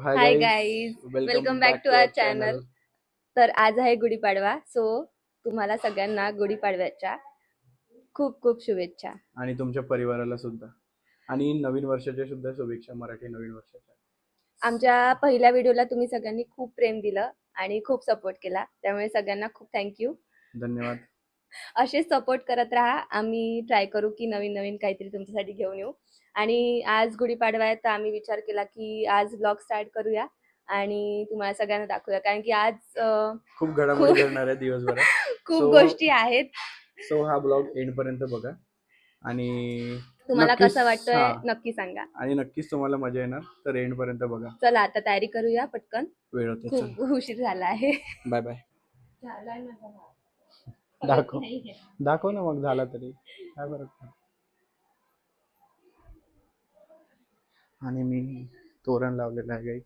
High guys, welcome back to our channel. तर आज आहे गुढीपाडवा, सो तुम्हाला सगळ्यांना गुढीपाडव्याच्या खूप खूप शुभेच्छा आणि तुमच्या परिवाराला सुद्धा, आणि नवीन वर्षाच्या सुद्धा शुभेच्छा. मराठी नवीन वर्षाच्या. आमच्या पहिल्या व्हिडिओला तुम्ही सगळ्यांनी खूप प्रेम दिलं आणि खूप सपोर्ट केला, त्यामुळे सगळ्यांना खूप थँक्यू. धन्यवाद. असेच सपोर्ट करत राहा. आम्ही ट्राय करू की नवीन नवीन काहीतरी तुमच्यासाठी घेऊन येऊ. आणि आज गुढीपाडवा आहे, तर आम्ही विचार केला की आज ब्लॉग स्टार्ट करूया आणि तुम्हाला सगळ्यांना दाखवूया, कारण की आज खूप घडामोडी घडणार आहे दिवसभरात. खूप गोष्टी आहेत. सो हा ब्लॉग एंड पर्यंत बघा आणि तुम्हाला कसं वाटतंय नक्की सांगा. आणि नक्कीच तुम्हाला मजा येणार, तर एंड पर्यंत बघा. चला आता तयारी करूया पटकन, वेळ होते. खूप उशीर झाला आहे. Bye bye. दाखव ना मग, झाला तरी काय फरक पडतो. आणि मी तोरण लावलेलं आहे गाईज.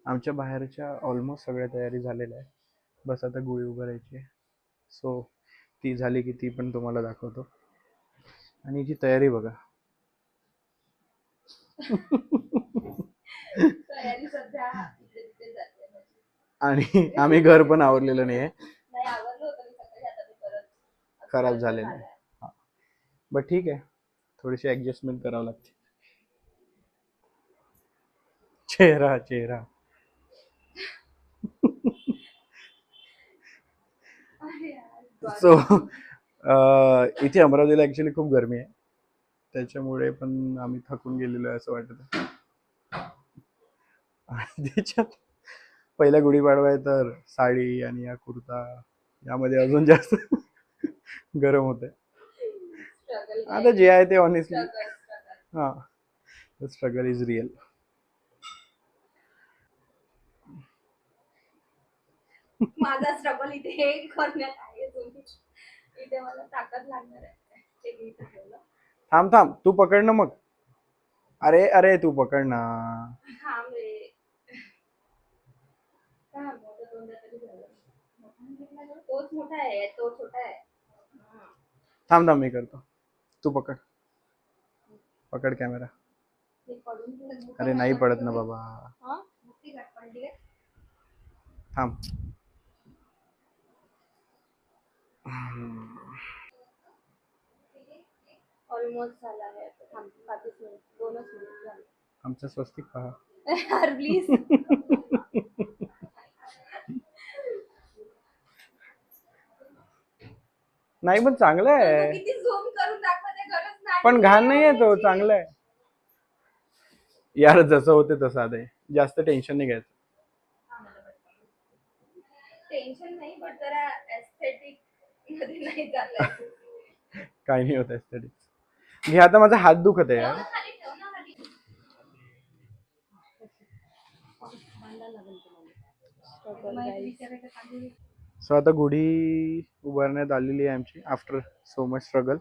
आमच्या बाहेरच्या ऑलमोस्ट सगळ्या तयारी झालेल्या आहे, बस आता गुढी उभारायची आहे. सो ती झाली की ती पण तुम्हाला दाखवतो. आणि जी तयारी बघा. आणि आम्ही घर पण आवरलेलं नाही आहे, खराब झालेलं आहे. बट ठीक आहे, थोडीशी ऍडजस्टमेंट करावं लागते. चेहरा सो इथे अमरावतीला ऍक्च्युली खूप गरमी आहे, त्याच्यामुळे पण आम्ही थकून गेलेलो आहे असं वाटत. आणि त्याच्यात पहिला गुढीपाडवा आहे, तर साडी आणि या कुर्ता यामध्ये अजून जास्त गरम होते. आता जे आहे ते ऑनेस्टली, हा, स्ट्रगल इज रिअल. माझा स्ट्रगल इथे करण्यात आहे, इथे मला ताकद लागणार आहे. थांब तू पकड ना मग. अरे तू पकड ना. तोच मोठा आहे, तो छोटा आहे. थांब मी करतो. तू पकड कॅमेरा. अरे नाही पडत ना बाबा. थांब. ऑलमोस्ट झाला आहे. थांब 5 मिनिट, 2च मिनिट झाले. आमचं स्वस्तिक पहा. यार प्लीज. नाही पण चांगलं आहे. किती झूम करून दाखवते, गरज नाही. पण घाण नाही आहे तो, चांगलं आहे यार. जसं होते तसं आहे, जास्त टेन्शन नाही घ्यायचं. टेन्शन नाही, बट जरा एस्थेटिक मध्ये नाही चाललंय. काही नाही होत एस्थेटिक. घे आता, माझा हात दुखत आहे यार. सो आता गुढी उभारण्यात आलेली आहे आमची, आफ्टर सो मच स्ट्रगल.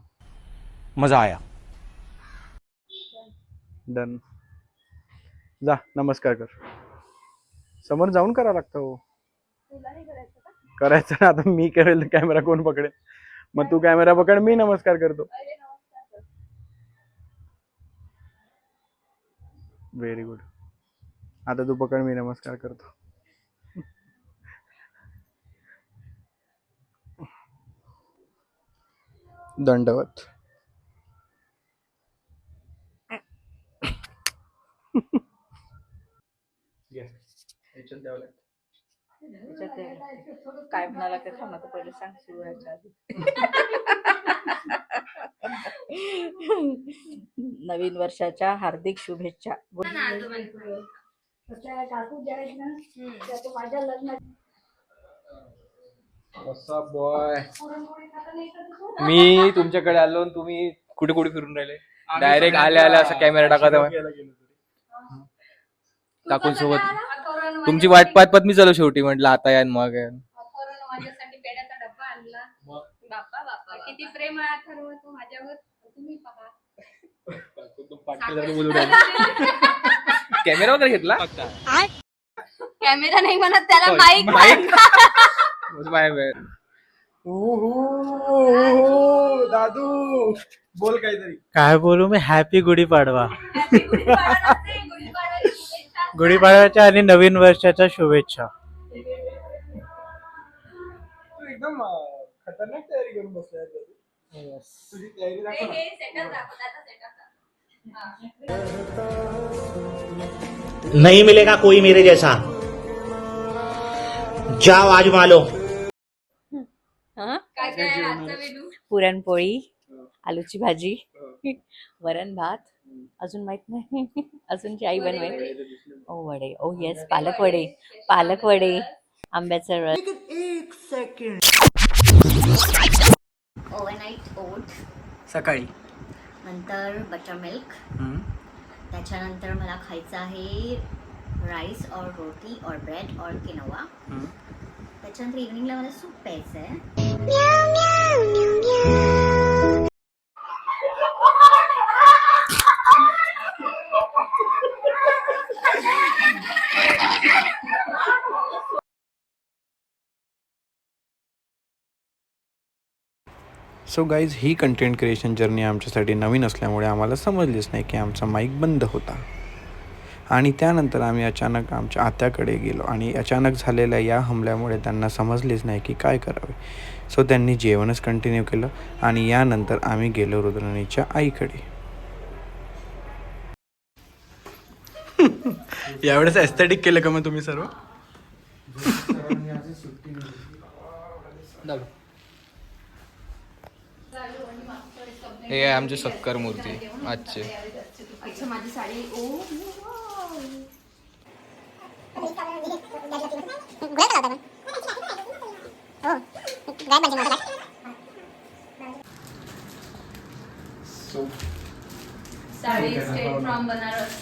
मजा आया. डन. जा नमस्कार कर. समोर जाऊन करा लागतं. करायचं ना, आता मी करेल कॅमेरा कोण पकडेल? मग तू कॅमेरा पकड, मी नमस्कार करतो. Very good. आता तू पकड, मी नमस्कार करतो. दंडवत. काय म्हणाला ते थांबा, पहिले सांग सुरू व्हायच्या आधी. नवीन वर्षाच्या हार्दिक शुभेच्छा. बॉय, मी तुमच्याकडे आलो, तुम्ही कुठे कुठे फिरून राहिले. डायरेक्ट आल्या असा कॅमेरा टाका काकून सोबत तुमची वाट पाहत मी चलो शेवटी म्हटलं आता या मग माझ्यासाठी पेड्याचा डब्बा आणला. बाप्पा बाप्पा, किती प्रेम आहे अथर्व तू माझ्यावर. तुम्ही पहा. कॅमेरा वगैरे घेतला. कॅमेरा नाही म्हणत त्याला, माईक. दादू बोल काहीतरी. काय बोलू मी. हॅपी गुढीपाडवा. गुढीपाडवा गुढीपाडव्याच्या आणि नवीन वर्षाच्या शुभेच्छा. तू एकदम खतरनाक तयारी करून बसलाय तुझी तयारी दाखव ना. नहीं मिलेगा कोई मेरे जैसा. जाओ आज मालो. हा काय काय आहे आजचा मेनू? पुरणपोळी, आलूची भाजी, वरण भात, अजून माहित नाही. अजूनची आई बनवेल. ओ वडे, ओ येस, पालक वडे, पालक वडे, आंब्याचं रस. ओव्हरनाईट ओट, सकाळी नंतर बटर मिल्क, त्याच्यानंतर मला खायचं आहे राईस और रोटी और ब्रेड और किनोवा. त्याच्यानंतर इव्हनिंगला मला सूप प्यायचं आहे. सो गाईज, ही कंटेंट क्रिएशन जर्नी आमच्यासाठी नवीन असल्यामुळे आम्हाला समजलीच नाही की आमचा माईक बंद होता. आणि त्यानंतर आम्ही अचानक आमच्या आत्याकडे गेलो आणि अचानक झालेल्या या हमल्यामुळे त्यांना समजलेच नाही की काय करावे. सो त्यांनी जेवणच कंटिन्यू केलं आणि यानंतर आम्ही गेलो रुद्राणीच्या आईकडे. यावेळेस एस्थेटिक केलं का मग तुम्ही सर्व? हे आहे आमची सक्कर मूर्ती आजचे. अच्छा माझी साडी साडी स्ट्रेट फ्रॉम बनारस.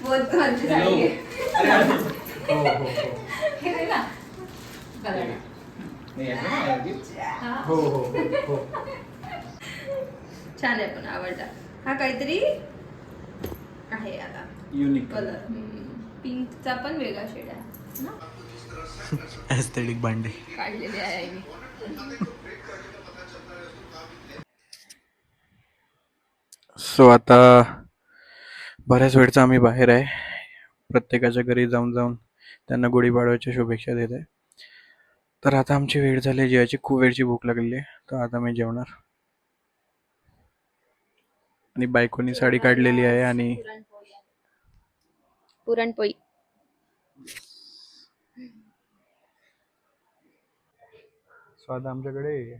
बहुत अच्छी साडी है. हे रे ना. बघा ना. छान आहे पण आवडला. हा काहीतरी आहे आता युनिक कलर. पिंकचा पण वेगळा शेड आहे ना. एस्थेटिक भांडे काढलेले आहे मी. सो आता बऱ्याच वेळचं आम्ही बाहेर आहे. प्रत्येकाच्या घरी जाऊन जाऊन त्यांना गुढीपाडव्याच्या शुभेच्छा देत आहे. तर आता आमची वेळ झाली जेवायची. खूप वेळची भूक लागलेली आहे. तर आता मी जेवणार. आणि बायकोनी साडी काढलेली आहे आणि पुरणपोळी. सो आता आमच्याकडे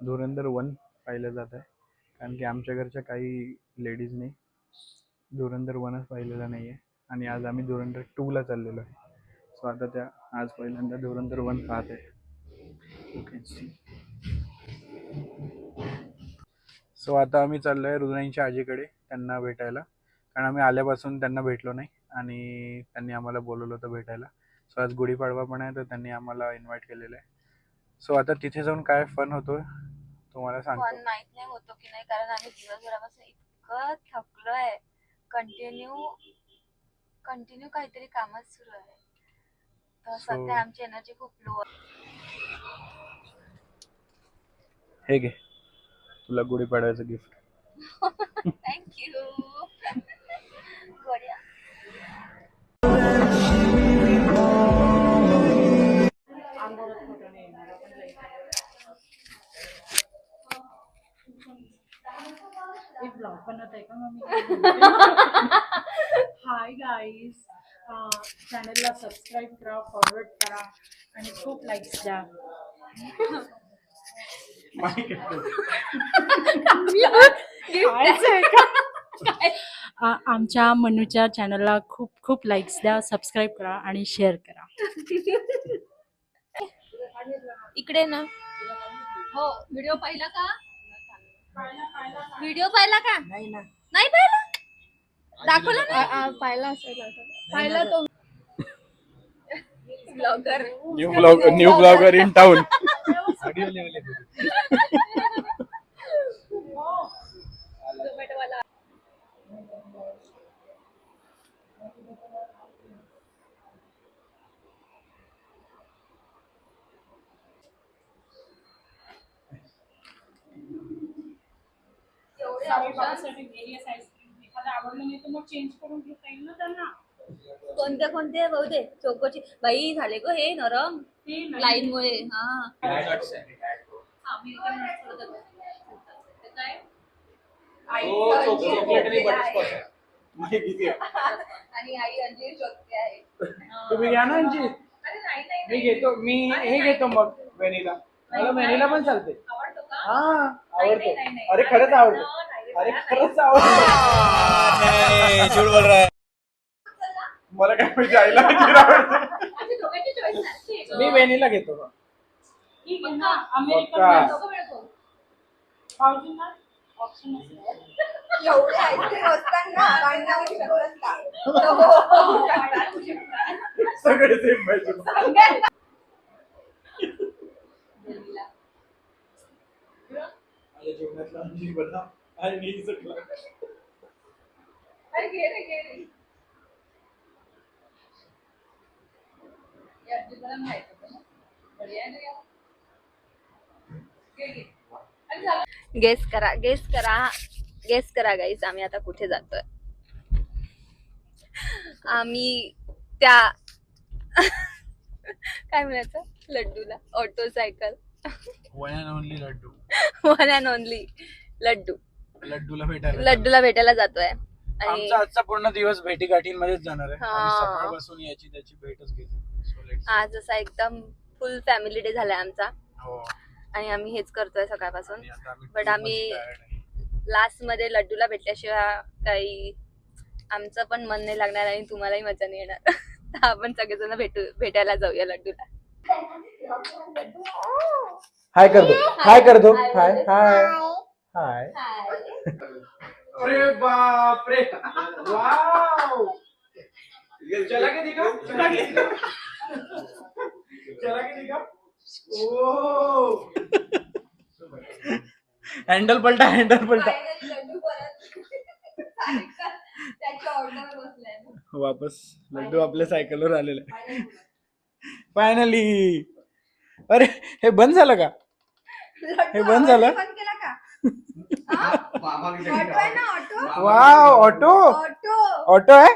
धुरंधर 1 पाहिलं जात आहे. कारण की आमच्या घरच्या काही लेडीजने धुरंधर 1च पाहिलेला नाही आहे. आणि आज आम्ही धुरंधर 2ला चाललेलो आहे. सो आता त्या आज पहिल्यांदा धुरंधर 1 पाहत आहे. सो आता आम्ही चाललो आहे रुद्राणीच्या आजीकडे त्यांना भेटायला. कारण आम्ही आल्यापासून त्यांना भेटलो नाही आणि त्यांनी आम्हाला बोलवलं होतं भेटायला. सो आज गुढीपाडवा पण आहे तर त्यांनी आम्हाला इन्व्हाइट केलेलं आहे. सो आता तिथे जाऊन काय फन होतो तुम्हाला सांगतो. पण माहित नाही होतो की नाही कारण आम्ही दिवसभरापासून इतकं थकलोय. कंटिन्यू काहीतरी कामच सुरू आहे. तर सध्या आमची एनर्जी खूप लो आहे. हे घे तुला गुढीपाडव्याचं गिफ्ट. थँक्यू. बढिया. हाय गाईज, चॅनलला सबस्क्राईब करा, फॉरवर्ड करा आणि खूप लाईक्स द्या. आमच्या मनूच्या चॅनलला खूप खूप लाईक्स द्या, सबस्क्राईब करा आणि शेअर करा. इकडे ना. हो व्हिडिओ पाहिला का? व्हिडिओ पाहिला का? नाही पाहिला. दाखवला ना. पाहिला असेल. पाहिला तो blogger. New blogger in town. सावई बाबासाठी व्हेरियस आईस्क्रीम एखादा आवडलं नाही तर मग चेंज करून घेता येईल ना त्यांना. कोणते कोणते बहुते चोकोची बाई झाले ग हे नरम ते नाही. लाईन मुळे हा आणि आई अंजीर शोधते आहे. तुम्ही घ्या ना अंजी. अरे नाही नाही मी घेतो, मी हे घेतो मग व्हॅनिला. मला व्हॅनिला पण चालते. आवडतो का? हा आवडतो. नाही. अरे खरंच आवडतो. अरे खरंच आवडतो. मला काय माहिती आईला अंजीर आवडते. आमच्या दोघांची choice आहे. मी व्हॅनिला घेतो बा. ठीक आहे ना. अमेरिकन पक्का. दोघं मिळतो. पावजींना ऑप्शन असेल. एवढे आईस्क्रीम असताना काढण्यावर शकत का? सगळे सेम पाहिजे. माझ्या जेवणातला अंजीर बना आणि सगळं. अरे घे रे. या अंजीर मला माहित होतं ना. बढिया आहे ना यार. घे. अरे झालं. गेस करा गाईज आम्ही आता कुठे जातोय. आम्ही त्या काय म्हणायचं लड्डूला auto cycle one and only Laddu. One and only Laddu लड्डूला भेटायला जातोय. आणि आमचा आजचा पूर्ण दिवस भेटी गाठींमध्येच जाणार आहे. हा. आम्ही सकाळपासून याची त्याची भेटच घेतो. So let's see. आज असा एकदम फुल फॅमिली डे झालाय आमचा हो. आणि आम्ही हेच करतोय सकाळपासून. आणि आता आम्ही But too much आम्ही tired आहे. लास्ट मध्ये लड्डूला भेटल्याशिवाय काही आमचं पण मन नाही लागणार आणि तुम्हालाही मजा नाही येणार. तर आपण सगळेजण भेटायला जाऊया लड्डूला. हाय करतो हाय अरे बाप रे वाव चला के दिखा ओ हँडल पलटा वापस लड्डू आपल्या सायकलवर आलेला आहे फायनली. अरे हे बंद झालं का? हे बंद झालं? वाव ऑटो आहे.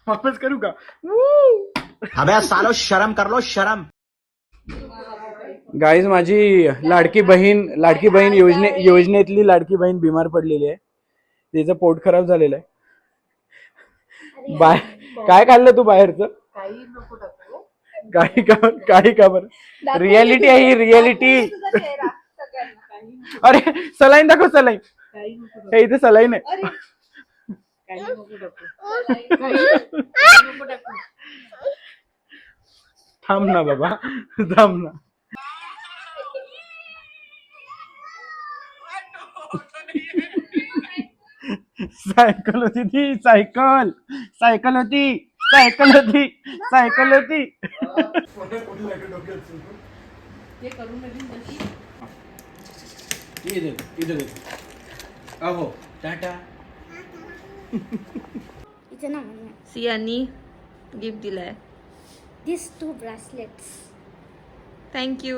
वापस करू का? अबे सालो शर्म कर लो शर्म. गाईज माझी लाडकी बहीण योजनेतली लाडकी बहीण बिमार पडलेली आहे. तिचं पोट खराब झालेलं आहे. काय खाल्लं तू बाहेरचं? काही का बरं? रियालिटी आहे ही रियालिटी. अरे सलाईन दाखव सलाईन. हे इथे सलाईन आहे. थांब ना बाबा थांब ना. सायकल होती ती सायकल होती. अहो टाटा. सियानी गिफ्ट दिलाय. These 2 bracelets. Thank you.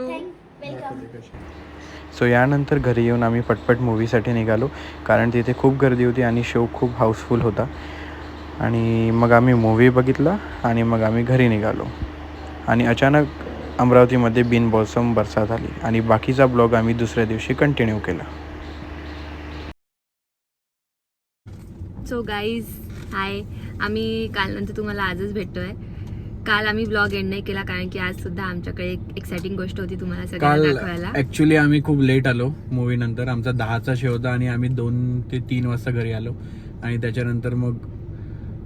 Welcome. So यानंतर घरी येऊन आम्ही पटपट मूवीसाठी निघालो कारण तिथे खूप गर्दी होती आणि शो खूप हाऊसफुल होता. आणि मग आम्ही मूवी बघितला आणि मग आम्ही घरी निघालो. आणि अचानक अमरावतीमध्ये बिनमौसम बरसात आली आणि बाकीचा ब्लॉग आम्ही दुसऱ्या दिवशी कंटिन्यू केला. So guys hi. आम्ही काल नंतर तुम्हाला आजच भेटतोय. काल आम्ही ब्लॉग एंड नाही केला कारण की आज सुद्धा आमच्याकडे एक एक्साइटिंग गोष्ट होती तुम्हाला सगळ्यांना दाखवायला. ऍक्च्युली आम्ही खूप लेट आलो मूवी नंतर. आमचा 10चा शो होता आणि आम्ही 2 ते 3 वाजता घरी आलो. आणि त्याच्यानंतर मग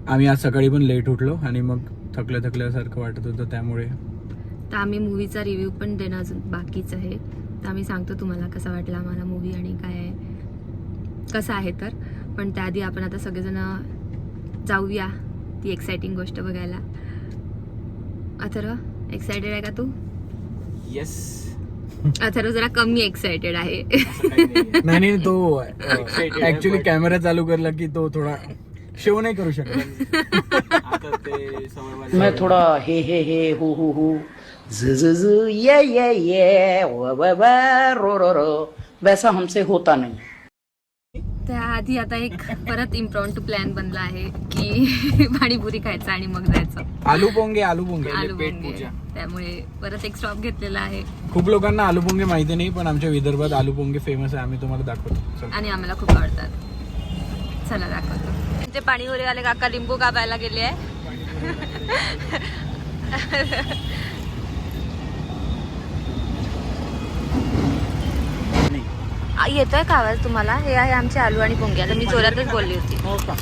आम्ही आज सकाळी पण लेट उठलो आणि मग थकल्यासारखं वाटत होतं त्यामुळे. तर आम्ही मूवीचा रिव्ह्यू पण देणं अजून बाकीच आहे. तर आम्ही सांगतो तुम्हाला कसा वाटला आम्हाला मूवी आणि काय आहे कसं आहे तर. पण त्याआधी आपण आता सगळेजण जाऊया ती एक्साइटिंग गोष्ट बघायला. अथर्व एक्साइटेड आहे का तू? येस. अथर्व जरा कमी एक्साइटेड आहे. नाही तो ऍक्च्युली कॅमेरा चालू करला की तो थोडा शो नाही करू शकत. मैं थोड़ा हे हु ये रो वैसा हमसे होता नहीं. त्याआधी आता एक परत इम्प्रॉम्प्टू प्लॅन बनला आहे की पाणीपुरी खायचं आणि मग जायचं आलू पोंगे आलू पेट पोंगे. पूजा. त्यामुळे परत एक स्टॉप घेतलेला आहे खूप लोकांना आलू पोंगे माहिती नाही, पण आमच्या विदर्भात आलू पोंगे फेमस आहे. आम्ही तुम्हाला दाखवतो. चला. आणि आम्हाला खूप आवडतात. चला दाखवतो. ते पाणीपुरीवाले काका लिंबू कापायला गेले आहे. येतोय का आवाज तुम्हाला? हे आहे आमचे आलू आणि पोंगे. आता मी जोरातच बोलली होती. हो का?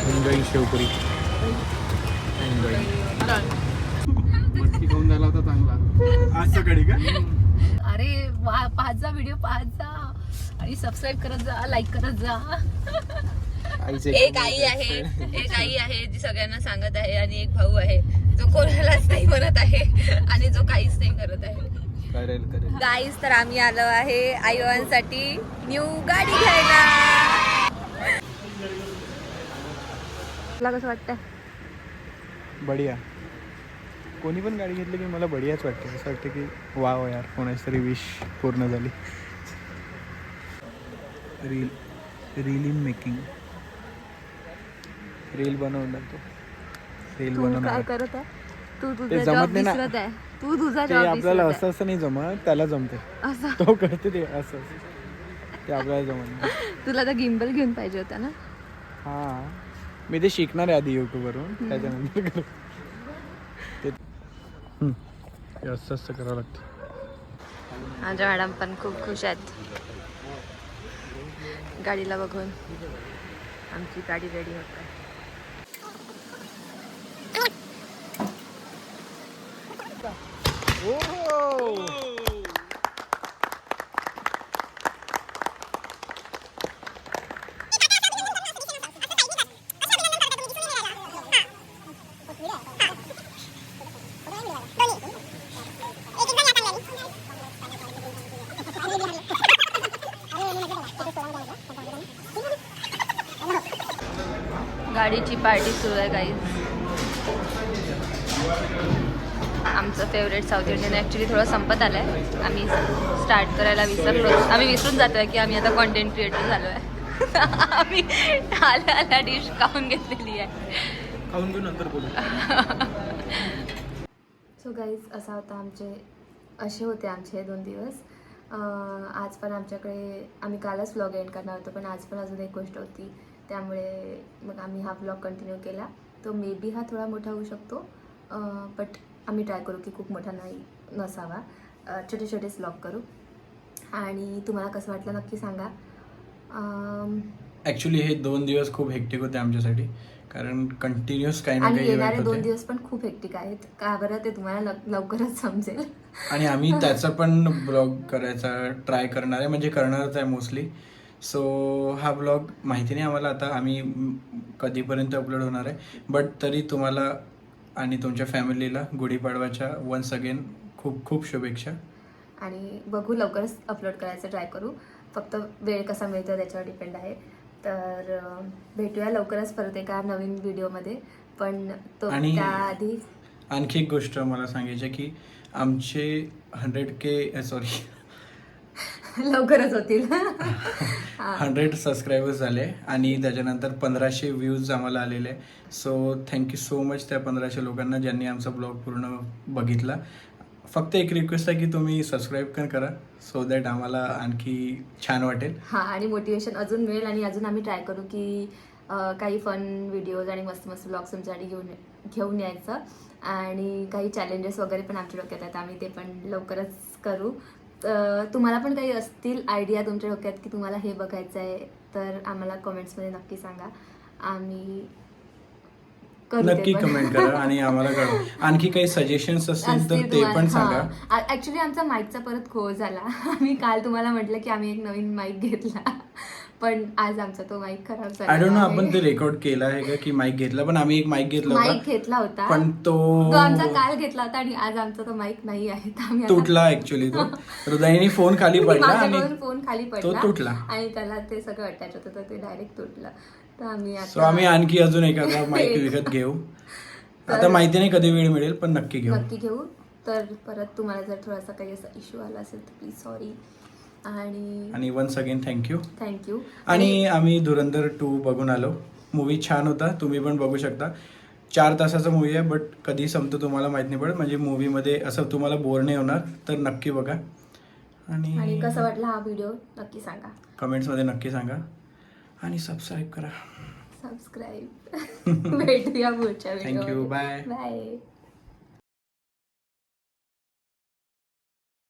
मुंबई शेवपुरी. मस्ती खाऊन झाला होता चांगला आज सकाळी का? अरे पाहत जा व्हिडिओ, पाहत जा आणि सबस्क्राईब करत जा, लाईक करत जा. एक आई आहे जी सगळ्यांना सांगत आहे आणि एक भाऊ आहे जो कोणालाच नाही म्हणत आहे आणि जो काहीच नाही करत आहे. करेल. गाईज, तर आम्ही आलो आहे आई बाबांसाठी न्यू गाडी घ्यायला. तुला कसं वाटतं? बढिया. कोणी पण गाडी घेतली की मला बढियाच वाटते. असं वाटतं की वाव यार, कोणाची तरी विश पूर्ण झाली. Reel in making. रील बनवणार तो. रील तू काय बनवणार करत आहे? तू ते तुझा जमत जॉब नाही ना. विसरत आहे. तू तुझा ते जॉब आपल्याला विसरत असं नाही जमत, त्याला जमते. आहे. असं तो करते ते असं. ते आपल्याला जमत नाही. तुला तर गिम्बल घेऊन पाहिजे होता ना. हां, मी ते शिकणार आहे आधी यूट्यूबवरून, त्याच्यानंतर करू. ते असं करावं लागतं. माझ्या मॅडम पण खूप खुश आहेत गाडीला बघून. आमची गाडी रेडी होत आहे. गाडीची पार्टी सुरू आहे गाईज. आमचं फेवरेट साऊथ इंडियन ॲक्च्युली थोडं संपत आलं आहे. आम्ही स्टार्ट करायला विसरलो. आम्ही विसरून जातो आहे की आम्ही आता कॉन्टेंट क्रिएटर झालो आहे. आम्ही आल्या डिश खाऊन घेतलेली आहे. खाऊन घेऊन नंतर बोलू. सो गाईज, असे होते आमचे 2 दिवस. आज पण आमच्याकडे आम्ही कालच व्लॉग एंड करणार होतो, पण आज पण अजून एक गोष्ट होती. त्यामुळे मग आम्ही हा व्लॉग कंटिन्यू केला. तो मे बी हा थोडा मोठा होऊ शकतो, बट आम्ही ट्राय करू की खूप मोठा नसावा. छोटे छोटेच व्लॉग करू. आणि तुम्हाला कसं वाटलं नक्की सांगा. ॲक्च्युली हे 2 दिवस खूप हेक्टिक होते आमच्यासाठी, कारण कंटिन्युअस काही ना आणि काही येणारे इव्हेंट 2 होते. दिवस पण खूप हेक्टिक आहेत. का बरं ते तुम्हाला लवकरच समजेल. आणि आम्ही त्याचा पण ब्लॉग करायचा ट्राय करणार आहे, म्हणजे करणारच आहे मोस्टली. सो हा ब्लॉग माहिती नाही आम्हाला आता आम्ही कधीपर्यंत अपलोड होणार आहे, बट तरी तुम्हाला आणि तुमच्या फॅमिलीला गुढीपाडवाच्या वन्स अगेन खूप खूप शुभेच्छा. आणि बघू, लवकरच अपलोड करायचं ट्राय करू. फक्त वेळ कसा मिळतो त्याच्यावर डिपेंड आहे. तर भेटूया लवकरच परत एका नवीन व्हिडिओमध्ये. पण तो आणि त्याआधी आणखी एक गोष्ट मला सांगायची आहे की आमचे 100K सॉरी लवकरच होतील. 100 सबस्क्रायबर्स झाले आणि त्याच्यानंतर 1500 व्ह्यूज आम्हाला आलेले. सो थँक्यू सो मच त्या 1500 लोकांना ज्यांनी आमचा ब्लॉग पूर्ण बघितला. फक्त एक रिक्वेस्ट आहे की तुम्ही सबस्क्राईब पण करा, सो दॅट आम्हाला आणखी छान वाटेल. हां, आणि मोटिवेशन अजून मिळेल. आणि अजून आम्ही ट्राय करू की काही फन व्हिडिओज आणि मस्त मस्त ब्लॉग्स तुमच्यासाठी घेऊन यायचं. आणि काही चॅलेंजेस वगैरे पण आमच्या डोक्यात आहेत, आम्ही ते पण लवकरच करू. तुम्हाला पण काही असतील आयडिया तुमच्या डोक्यात की तुम्हाला हे बघायचं आहे, तर आम्हाला कमेंट्समध्ये नक्की सांगा. आम्ही नक्की कमेंट करा आणि आम्हाला कळवा. आणखी काही सजेशन्स असतील तर ते पण सांगा. ऍक्च्युली आमचा माईकचा परत घोळ झाला. आम्ही काल तुम्हाला म्हटलं की आम्ही एक नवीन माईक घेतला, पण आज आमचा तो माईक खराब झाला. आय डोंट नो आपण ते रेकॉर्ड केला आहे का की माईक घेतला, पण आम्ही एक माईक घेतला होता पण तो आमचा काल घेतला होता आणि आज आमचा तो माईक नाही आहे. तुटला. ऍक्च्युली तो हृदयाने फोन खाली पडला आणि फोन खाली तो पडला तुटला आणि त्याला ते सगळं अटॅच होतं तर ते डायरेक्ट तुटलं. तर आम्ही सो आम्ही आणखी अजून एखादा माईक विकत घेऊ. आता माहिती नाही कधी वेळ मिळेल, पण नक्की घेऊ. नक्की घेऊ. तर परत तुम्हाला जर थोडासा काही असा इश्यू आला असेल तर प्लीज सॉरी. आणि वन्स अगेन थँक्यू. थँक्यू. आणि आम्ही धुरंधर 2 बघून आलो. मूवी छान होता, तुम्ही पण बघू शकता. 4 तासाचा मूवी आहे, बट कधी संपतो तुम्हाला माहीत नाही पडत. म्हणजे मूवीमध्ये असं तुम्हाला बोर नाही होणार, तर नक्की बघा. आणि कसं वाटला हा व्हिडिओ नक्की सांगा, कमेंट्समध्ये नक्की सांगा. आणि सबस्क्राईब करा. सबस्क्राईब. भेटूया पुढच्या थँक्यू. व्हिडिओ. बाय. बाय.